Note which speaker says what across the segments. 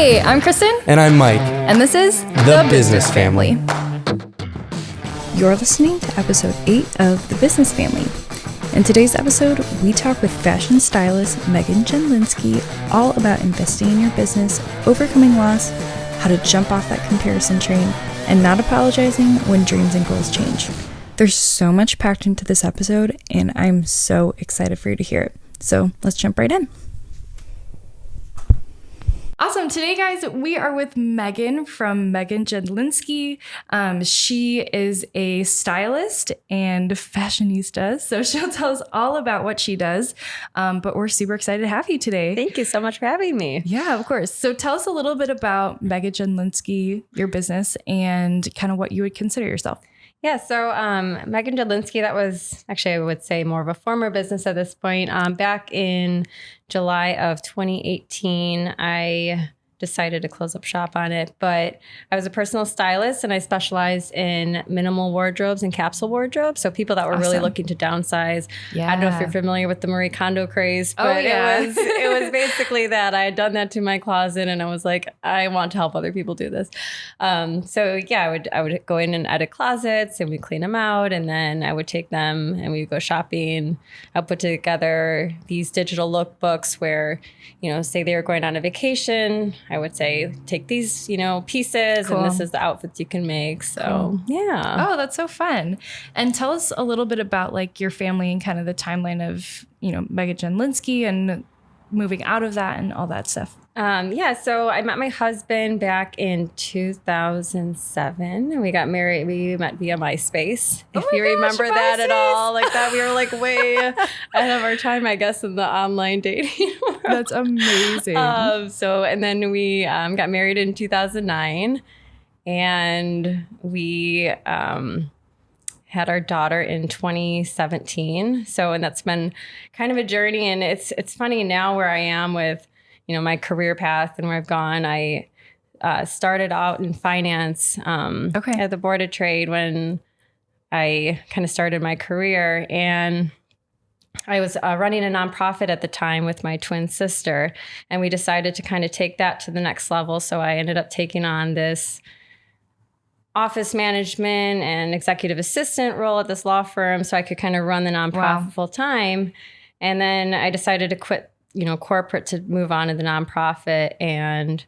Speaker 1: Hey, I'm Kristen.
Speaker 2: And I'm Mike.
Speaker 1: And this is
Speaker 2: The Business Family.
Speaker 1: You're listening to episode 8 of The Business Family. In today's episode, we talk with fashion stylist Meghan Jedlinski all about investing in your business, overcoming loss, how to jump off that comparison train, and not apologizing when dreams and goals change. There's so much packed into this episode, and I'm so excited for you to hear it. So let's jump right in. Awesome. Today, guys, we are with Meghan from Meghan Jedlinski. She is a stylist and fashionista, so she'll tell us all about what she does. But we're super excited to have you today.
Speaker 3: Thank you so much for having me.
Speaker 1: Yeah, of course. So tell us a little bit about Meghan Jedlinski, your business, and kind of what you would consider yourself.
Speaker 3: Yeah, so Meghan Jedlinski, that was actually, I would say, more of a former business at this point. Back in July of 2018, I decided to close up shop on it. But I was a personal stylist and I specialized in minimal wardrobes and capsule wardrobes. So people that were really looking to downsize.
Speaker 1: Yeah.
Speaker 3: I don't know if you're familiar with the Marie Kondo craze, but it was basically that. I had done that to my closet and I was like, I want to help other people do this. So yeah, I would go in and edit closets and we'd clean them out, and then I would take them and we'd go shopping. I'll put together these digital lookbooks where, say they were going on a vacation. I would say, take these, pieces, cool. And this is the outfits you can make. So, yeah.
Speaker 1: Oh, that's so fun. And tell us a little bit about like your family and kind of the timeline of, Meghan Jedlinski and moving out of that and all that stuff.
Speaker 3: So I met my husband back in 2007 and we got married. We met via MySpace. If you remember that at all, like that, we were like way ahead of our time, I guess, in the online dating world.
Speaker 1: That's amazing.
Speaker 3: And then we got married in 2009 and we had our daughter in 2017. And that's been kind of a journey. And it's funny now where I am with my career path and where I've gone. I started out in finance at the Board of Trade when I kind of started my career. And I was running a nonprofit at the time with my twin sister. And we decided to kind of take that to the next level. So I ended up taking on this office management and executive assistant role at this law firm so I could kind of run the nonprofit full time. And then I decided to quit corporate to move on to the nonprofit. And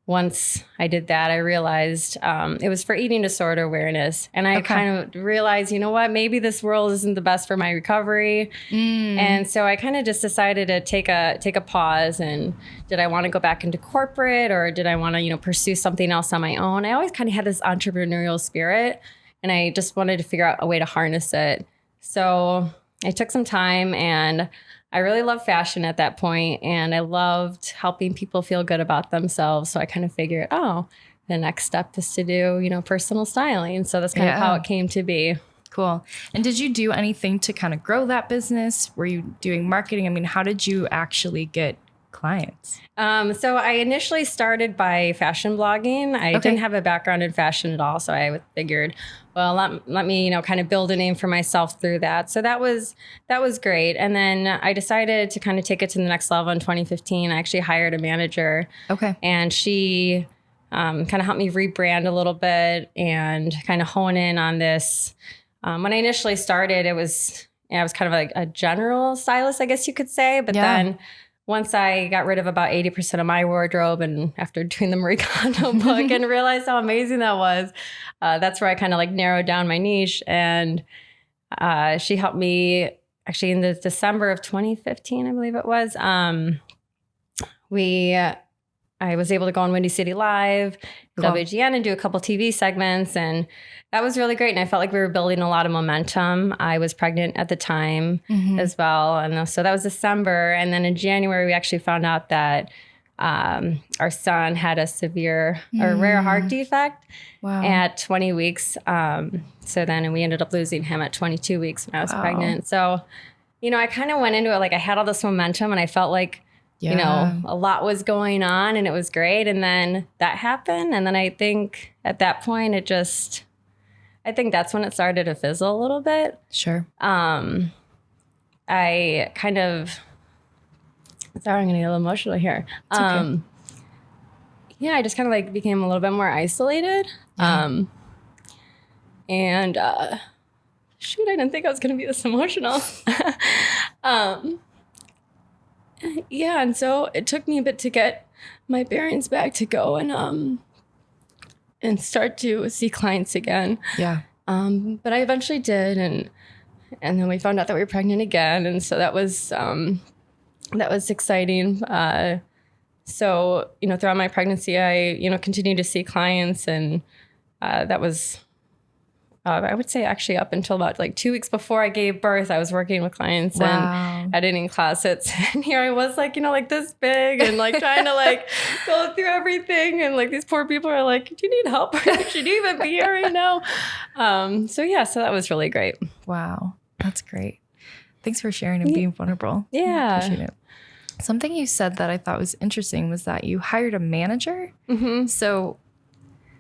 Speaker 3: once I did that, I realized it was for eating disorder awareness. And I kind of realized, maybe this world isn't the best for my recovery. And so I kind of just decided to take a pause. And did I want to go back into corporate or did I want to, pursue something else on my own? I always kind of had this entrepreneurial spirit and I just wanted to figure out a way to harness it. So I took some time and I really loved fashion at that point, and I loved helping people feel good about themselves. So I kind of figured, the next step is to do, personal styling. So that's kind of how it came to be.
Speaker 1: Cool. And did you do anything to kind of grow that business? Were you doing marketing? I mean, how did you actually get clients?
Speaker 3: So I initially started by fashion blogging. I didn't have a background in fashion at all. So I figured, well, let me, kind of build a name for myself through that. So that was great. And then I decided to kind of take it to the next level in 2015. I actually hired a manager. And she kind of helped me rebrand a little bit and kind of hone in on this. When I initially started, I was kind of like a general stylist, I guess you could say. But then once I got rid of about 80% of my wardrobe and after doing the Marie Kondo book and realized how amazing that was, that's where I kind of like narrowed down my niche. And she helped me actually in the December of 2015, I believe it was. I was able to go on Windy City Live, WGN, and do a couple TV segments. And that was really great. And I felt like we were building a lot of momentum. I was pregnant at the time as well. And so that was December. And then in January, we actually found out that our son had a severe or rare heart defect at 20 weeks. So then we ended up losing him at 22 weeks when I was pregnant. So, I kind of went into it like I had all this momentum and I felt like, a lot was going on and it was great. And then that happened. And then I think at that point, I think that's when it started to fizzle a little bit.
Speaker 1: Sure.
Speaker 3: I kind of, sorry, I'm going to get a little emotional here. yeah, I just kind of like became a little bit more isolated.
Speaker 1: Yeah.
Speaker 3: And shoot, I didn't think I was going to be this emotional. Yeah, and so it took me a bit to get my bearings back to go and start to see clients again.
Speaker 1: Yeah.
Speaker 3: But I eventually did, and then we found out that we were pregnant again, and so that was exciting. So throughout my pregnancy, I continued to see clients, and that was. I would say actually up until about like 2 weeks before I gave birth, I was working with clients and editing closets. And here I was like, like this big and like trying to like go through everything. And like these poor people are like, do you need help? Should you even be here right now? So that was really great.
Speaker 1: Wow. That's great. Thanks for sharing and being vulnerable.
Speaker 3: Yeah.
Speaker 1: I appreciate it. Something you said that I thought was interesting was that you hired a manager.
Speaker 3: Mm-hmm.
Speaker 1: So,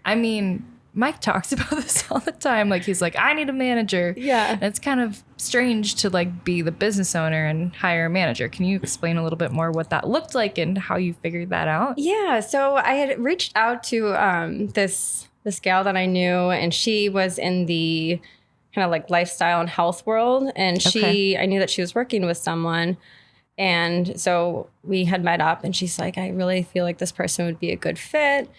Speaker 1: I mean, Mike talks about this all the time. Like, he's like, I need a manager.
Speaker 3: Yeah.
Speaker 1: And it's kind of strange to like be the business owner and hire a manager. Can you explain a little bit more what that looked like and how you figured that out?
Speaker 3: Yeah. So I had reached out to this gal that I knew, and she was in the kind of like lifestyle and health world. And I knew that she was working with someone. And so we had met up, and she's like, I really feel like this person would be a good fit.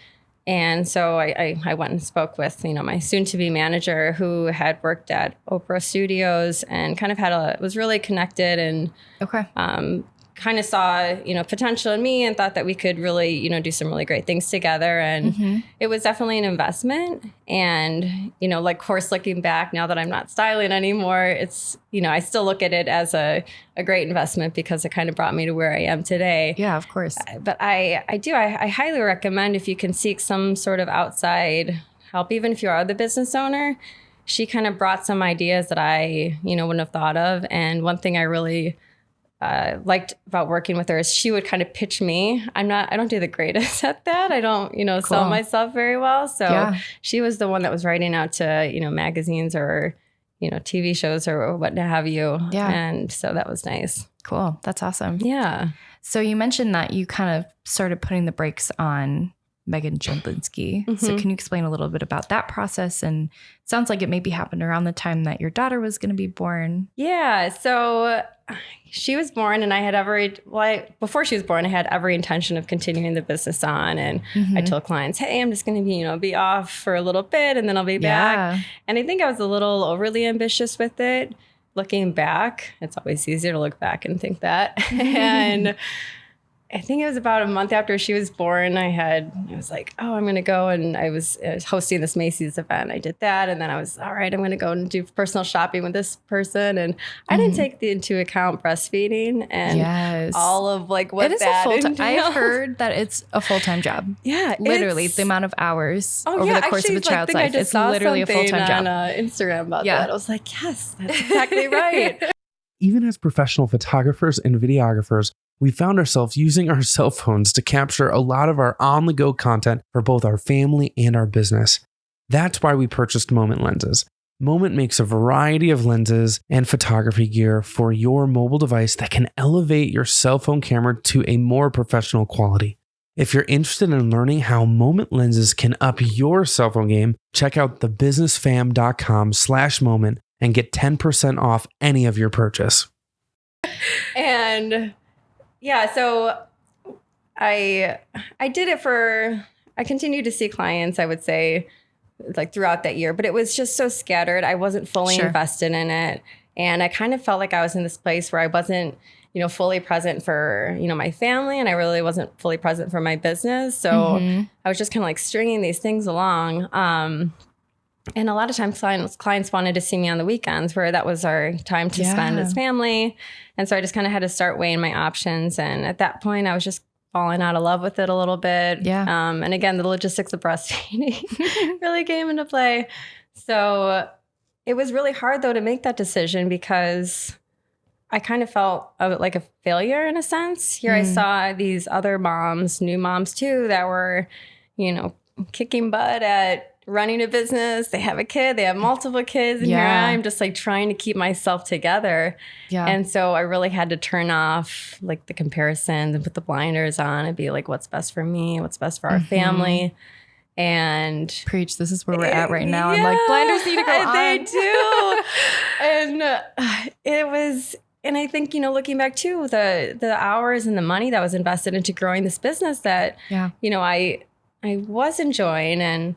Speaker 3: And so I went and spoke with, my soon-to-be manager, who had worked at Oprah Studios and kind of was really connected and kind of saw, potential in me and thought that we could really, do some really great things together. And it was definitely an investment. And, like, of course, looking back now that I'm not styling anymore, it's, I still look at it as a great investment because it kind of brought me to where I am today.
Speaker 1: Yeah, of course.
Speaker 3: But I highly recommend if you can seek some sort of outside help, even if you are the business owner. She kind of brought some ideas that I, wouldn't have thought of. And one thing I really liked about working with her is she would kind of pitch me. I don't do the greatest at that. I don't, sell myself very well. So she was the one that was writing out to, magazines or, TV shows or what have you.
Speaker 1: Yeah.
Speaker 3: And so that was nice.
Speaker 1: Cool. That's awesome.
Speaker 3: Yeah.
Speaker 1: So you mentioned that you kind of started putting the brakes on Meghan Jedlinski.
Speaker 3: Mm-hmm.
Speaker 1: So can you explain a little bit about that process? And it sounds like it maybe happened around the time that your daughter was going to be born.
Speaker 3: Yeah. So she was born, and I had before she was born, I had every intention of continuing the business on. And I told clients, hey, I'm just going to be off for a little bit, and then I'll be back. And I think I was a little overly ambitious with it. Looking back, it's always easier to look back and think that. And I think it was about a month after she was born, I was like, oh, I'm going to go. And I was hosting this Macy's event. I did that. And then I was, all right, I'm going to go and do personal shopping with this person. And I didn't take into account breastfeeding and all of like what
Speaker 1: it is
Speaker 3: that
Speaker 1: a full-time.
Speaker 3: entails.
Speaker 1: I've heard that it's a full-time job.
Speaker 3: Yeah.
Speaker 1: Literally the amount of hours over the course of a child's life. It's literally a full-time job.
Speaker 3: On Instagram about that. I was like, yes, that's exactly right.
Speaker 2: Even as professional photographers and videographers, we found ourselves using our cell phones to capture a lot of our on-the-go content for both our family and our business. That's why we purchased Moment lenses. Moment makes a variety of lenses and photography gear for your mobile device that can elevate your cell phone camera to a more professional quality. If you're interested in learning how Moment lenses can up your cell phone game, check out thebusinessfam.com/moment and get 10% off any of your purchase.
Speaker 3: And yeah, so I did it I continued to see clients, I would say, like throughout that year, but it was just so scattered. I wasn't fully invested in it. And I kind of felt like I was in this place where I wasn't, fully present for, my family, and I really wasn't fully present for my business. So I was just kind of like stringing these things along. And a lot of times clients wanted to see me on the weekends, where that was our time to spend as family. And so I just kind of had to start weighing my options. And at that point, I was just falling out of love with it a little bit. Yeah. And again, the logistics of breastfeeding really came into play. So it was really hard, though, to make that decision because I kind of felt like a failure in a sense. Here I saw these other moms, new moms too, that were, kicking butt at running a business. They have a kid. They have multiple kids. And here I'm just like trying to keep myself together. Yeah. And so I really had to turn off like the comparisons and put the blinders on and be like, what's best for me? What's best for our family? And
Speaker 1: preach, this is where we're at right now. I'm like, blinders need to go on.
Speaker 3: They do. And it was, and I think, you know, looking back too, the hours and the money that was invested into growing this business that, you know, I was enjoying. And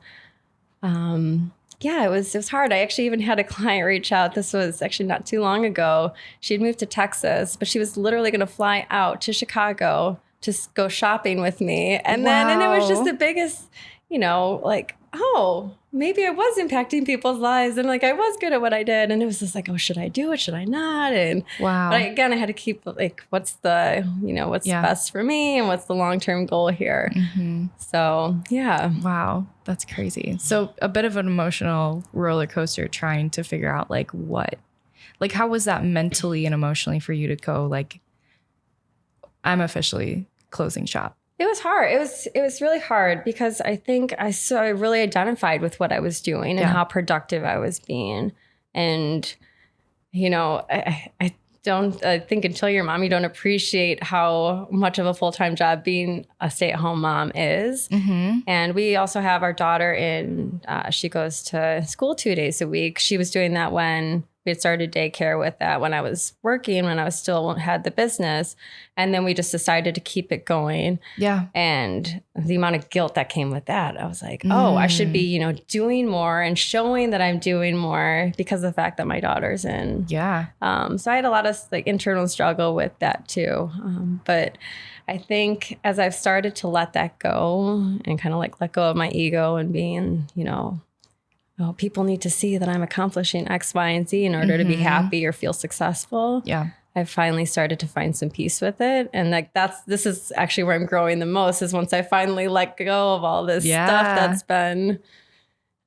Speaker 3: it was hard. I actually even had a client reach out. This was actually not too long ago. She had moved to Texas, but she was literally going to fly out to Chicago to go shopping with me. And then it was just the biggest, you know, like, oh, maybe I was impacting people's lives and like I was good at what I did. And it was just like, oh, should I do it? Should I not? And but I had to keep like, what's the, you know, what's best for me and what's the long-term goal here? So,
Speaker 1: Wow. That's crazy. So a bit of an emotional roller coaster trying to figure out like how was that mentally and emotionally for you to go like, I'm officially closing shop?
Speaker 3: It was hard. It was really hard because I think I really identified with what I was doing and how productive I was being. And, you know, I think until you're a mom, you don't appreciate how much of a full-time job being a stay-at-home mom is. And we also have our daughter she goes to school 2 days a week. She was doing that when we had started daycare with that when I was working, when I was still had the business. And then we just decided to keep it going. Yeah. And the amount of guilt that came with that, I was like, oh, I should be, you know, doing more and showing that I'm doing more because of the fact that my daughter's in. Yeah. So I had a lot of like internal struggle with that too. But I think as I've started to let that go and kind of like let go of my ego and being, you know, oh, people need to see that I'm accomplishing X, Y, and Z in order to be happy or feel successful. Yeah. I've finally started to find some peace with it. And like this is actually where I'm growing the most is once I finally let go of all this stuff that's been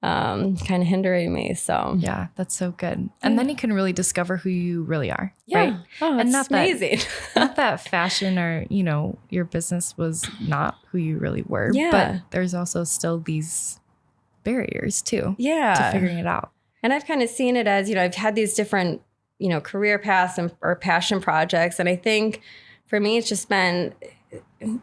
Speaker 3: kind of hindering me. So
Speaker 1: yeah, that's so good. And then you can really discover who you really are. Yeah. Right.
Speaker 3: Oh, and not amazing.
Speaker 1: Not that fashion or, you know, your business was not who you really were. Yeah. But there's also still these barriers too. Yeah. To figuring it out.
Speaker 3: And I've kind of seen it as, you know, I've had these different, you know, career paths or passion projects. And I think for me, it's just been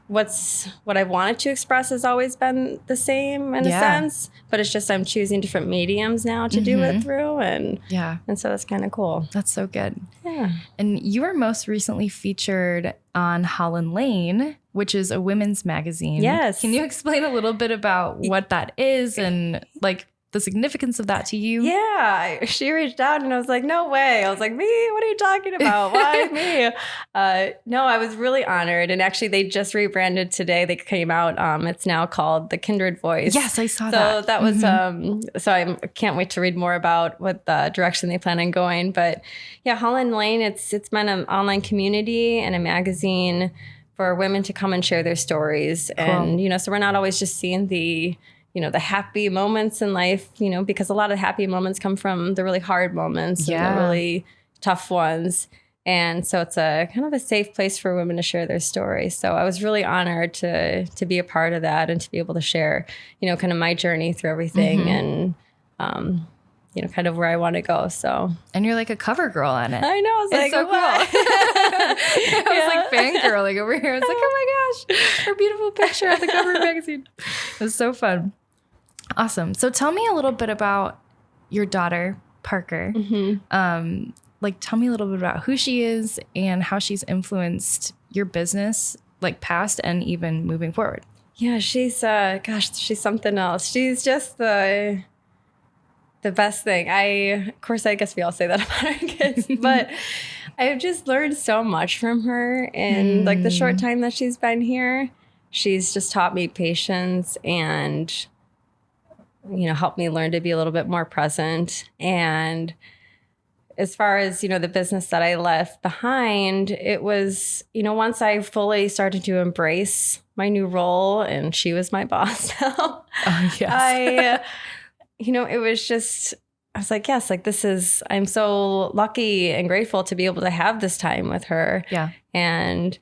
Speaker 3: what I wanted to express has always been the same in a sense, but it's just I'm choosing different mediums now to do it through. And so that's kind of cool.
Speaker 1: That's so good. Yeah. And you were most recently featured on Holland Lane, which is a women's magazine. Yes. Can you explain a little bit about what that is and like the significance of that to you?
Speaker 3: Yeah. She reached out and I was like, no way. I was like, me? What are you talking about? Why me? No, I was really honored. And actually they just rebranded today. They came out. It's now called The Kindred Voice.
Speaker 1: Yes, I saw that.
Speaker 3: So that was, so I can't wait to read more about what the direction they plan on going. But yeah, Holland Lane, it's been an online community and a magazine for women to come and share their stories. Cool. And, you know, so we're not always just seeing the happy moments in life, you know, because a lot of happy moments come from the really hard moments and the really tough ones. And so it's a kind of a safe place for women to share their stories. So I was really honored to be a part of that and to be able to share, you know, kind of my journey through everything and, you know, kind of where I want to go. So,
Speaker 1: and you're like a cover girl on it.
Speaker 3: I know. I was like,
Speaker 1: so cool. I was like fangirling over here. I was like, oh my gosh, her beautiful picture of the cover of the magazine. It was so fun. Awesome. So tell me a little bit about your daughter, Parker. Like, tell me a little bit about who she is and how she's influenced your business, like past and even moving forward.
Speaker 3: Yeah, she's something else. She's just the best thing. Of course, I guess we all say that about our kids, but I've just learned so much from her in like the short time that she's been here. She's just taught me patience and, you know, helped me learn to be a little bit more present. And as far as, you know, the business that I left behind, it was, you know, once I fully started to embrace my new role and she was my boss now, you know, it was just, I was like, yes, like I'm so lucky and grateful to be able to have this time with her. Yeah. And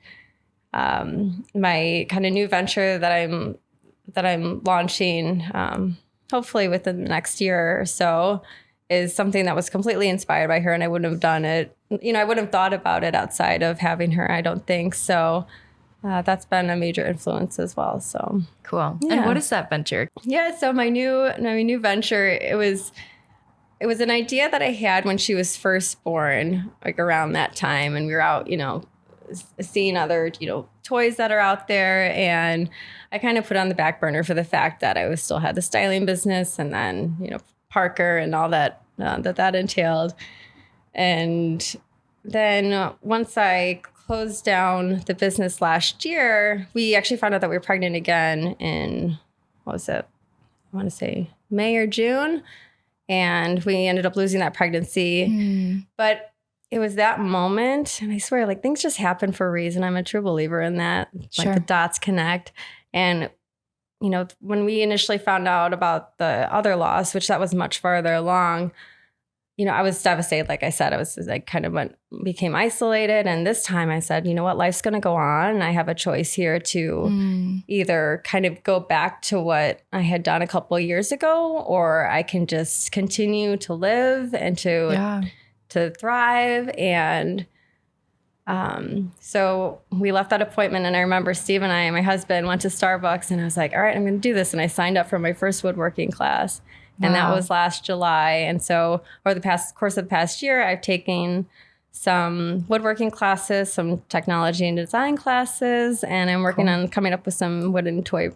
Speaker 3: my kind of new venture that I'm launching, hopefully within the next year or so, is something that was completely inspired by her. And I wouldn't have done it, I wouldn't have thought about it outside of having her, I don't think. So that's been a major influence as well. So
Speaker 1: cool.
Speaker 3: Yeah.
Speaker 1: And what is that venture?
Speaker 3: Yeah. So my new venture, it was an idea that I had when she was first born, like around that time. And we were out, seeing other, toys that are out there. And I kind of put on the back burner for the fact that I still had the styling business and then, Parker and all that entailed. And then once I closed down the business last year, we actually found out that we were pregnant again in, what was it? I want to say May or June. And we ended up losing that pregnancy. But it was that moment. And I swear, like, things just happen for a reason. I'm a true believer in that.
Speaker 1: Sure.
Speaker 3: Like the dots connect. And, when we initially found out about the other loss, which that was much farther along, I was devastated. Like I said, I was like became isolated. And this time I said, you know what, life's going to go on. I have a choice here to either kind of go back to what I had done a couple of years ago, or I can just continue to live and to thrive. And so we left that appointment, and I remember Steve and I, my husband, went to Starbucks, and I was like, all right, I'm going to do this. And I signed up for my first woodworking class. And that was last July. And so over the course of the past year, I've taken some woodworking classes, some technology and design classes, and I'm working on coming up with some wooden toys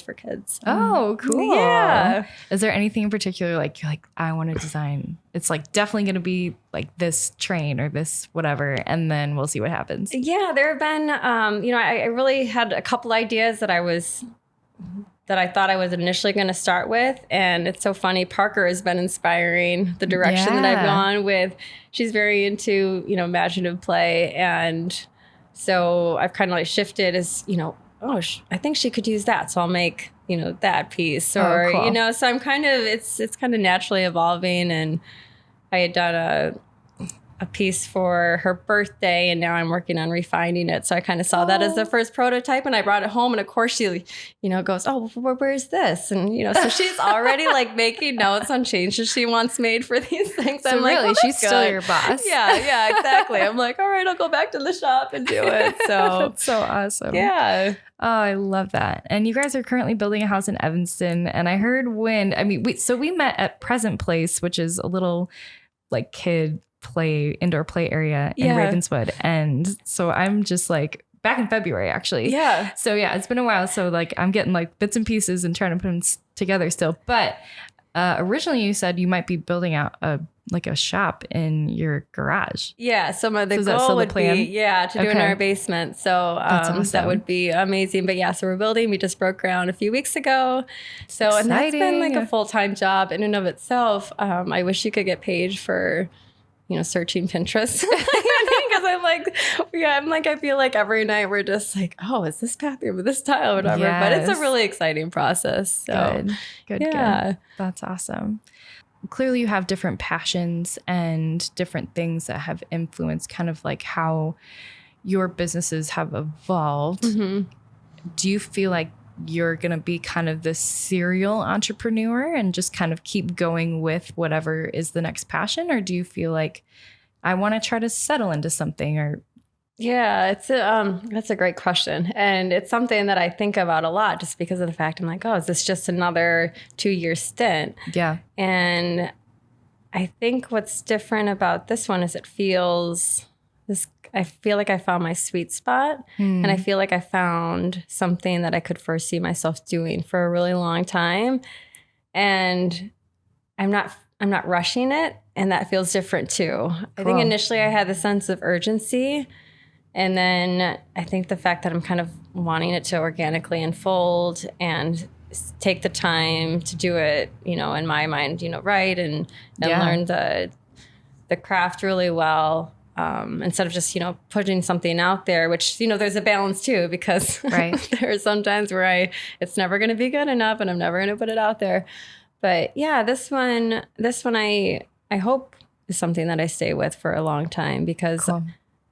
Speaker 3: for kids.
Speaker 1: Oh, cool.
Speaker 3: Yeah.
Speaker 1: Is there anything in particular like you're like, I want to design? It's like definitely going to be like this train or this whatever, and then we'll see what happens.
Speaker 3: Yeah, there have been, I really had a couple ideas that I thought I was initially going to start with. And it's so funny. Parker has been inspiring the direction that I've gone with. She's very into, imaginative play. And so I've kind of like shifted as, I think she could use that. So I'll make, that piece or,
Speaker 1: cool.
Speaker 3: So I'm kind of, it's kind of naturally evolving. And I had done a piece for her birthday, and now I'm working on refining it. So I kind of saw that as the first prototype, and I brought it home, and of course she, goes, oh, where's this? And, so she's already like making notes on changes she wants made for these things.
Speaker 1: So
Speaker 3: I'm like,
Speaker 1: really, she's
Speaker 3: good.
Speaker 1: still your boss.
Speaker 3: Yeah, exactly. I'm like, all right, I'll go back to the shop and do it. So
Speaker 1: that's so awesome.
Speaker 3: Yeah.
Speaker 1: Oh, I love that. And you guys are currently building a house in Evanston, and I heard we met at Present Place, which is a little like indoor play area in Ravenswood. And so I'm just like back in February, actually.
Speaker 3: Yeah.
Speaker 1: So yeah, it's been a while. So like I'm getting like bits and pieces and trying to put them together still. But originally you said you might be building out a shop in your garage.
Speaker 3: Yeah. So the goal would be, to do it in our basement. So
Speaker 1: awesome.
Speaker 3: That would be amazing. But yeah, so we're building. We just broke ground a few weeks ago. So
Speaker 1: exciting.
Speaker 3: And that's been like a full-time job in and of itself. I wish you could get paid for searching Pinterest. Because I feel like every night we're just like, oh, is this bathroom with this tile or whatever?
Speaker 1: Yes.
Speaker 3: But it's a really exciting process. So.
Speaker 1: Good. That's awesome. Clearly you have different passions and different things that have influenced kind of like how your businesses have evolved. Mm-hmm. Do you feel like you're going to be kind of this serial entrepreneur and just kind of keep going with whatever is the next passion? Or do you feel like I want to try to settle into something? Or
Speaker 3: yeah, that's a great question. And it's something that I think about a lot just because of the fact I'm like, oh, is this just another 2-year stint?
Speaker 1: Yeah.
Speaker 3: And I think what's different about this one is I feel like I found my sweet spot, and I feel like I found something that I could foresee myself doing for a really long time. And I'm not rushing it, and that feels different too. Cool. I think initially I had the sense of urgency, and then I think the fact that I'm kind of wanting it to organically unfold and take the time to do it, in my mind, right, and learn the craft really well. Instead of just, putting something out there, which, there's a balance too, because there are some times where it's never going to be good enough and I'm never going to put it out there. But yeah, this one I hope is something that I stay with for a long time because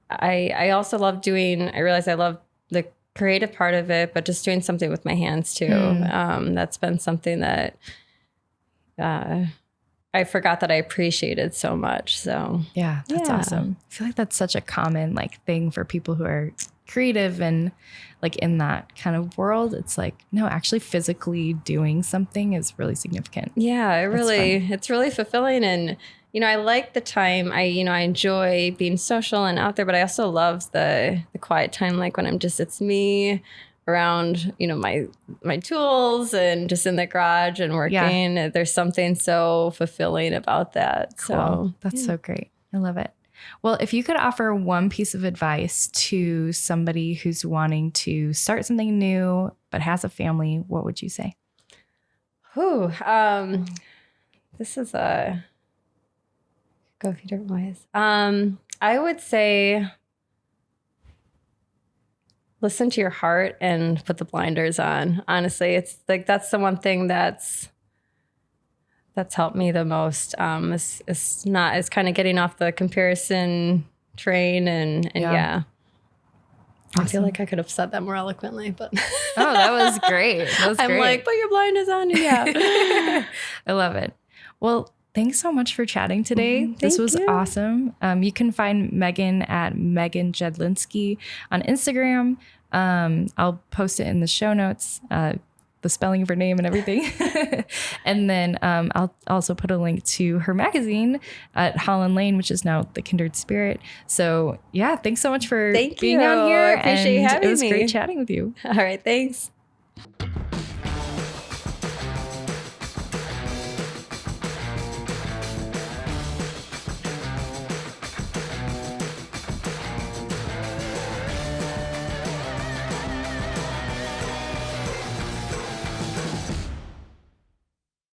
Speaker 3: I also love I realize I love the creative part of it, but just doing something with my hands too. That's been something that I forgot that I appreciated so much. So
Speaker 1: yeah, that's awesome. I feel like that's such a common like thing for people who are creative and like in that kind of world. It's like, no, actually physically doing something is really significant.
Speaker 3: Yeah, it's really fulfilling. And, I like the time. I enjoy being social and out there, but I also love the quiet time. Like when it's me around, my tools and just in the garage and working. Yeah. There's something so fulfilling about that.
Speaker 1: Cool.
Speaker 3: So
Speaker 1: that's so great. I love it. Well, if you could offer one piece of advice to somebody who's wanting to start something new but has a family, what would you say?
Speaker 3: This is go a few different ways. I would say listen to your heart and put the blinders on. Honestly, it's like that's the one thing that's helped me the most. It's kind of getting off the comparison train and yeah. Awesome. I feel like I could have said that more eloquently, but
Speaker 1: oh, that was great.
Speaker 3: I'm like, put your blinders on. Yeah.
Speaker 1: I love it. Well, thanks so much for chatting today. This was awesome. You can find Meghan at Meghan Jedlinski on Instagram. I'll post it in the show notes, the spelling of her name and everything. And then I'll also put a link to her magazine at Holland Lane, which is now The Kindred Spirit. So yeah, thanks so much for being on here.
Speaker 3: I appreciate having me.
Speaker 1: It was great chatting with you.
Speaker 3: All right, thanks.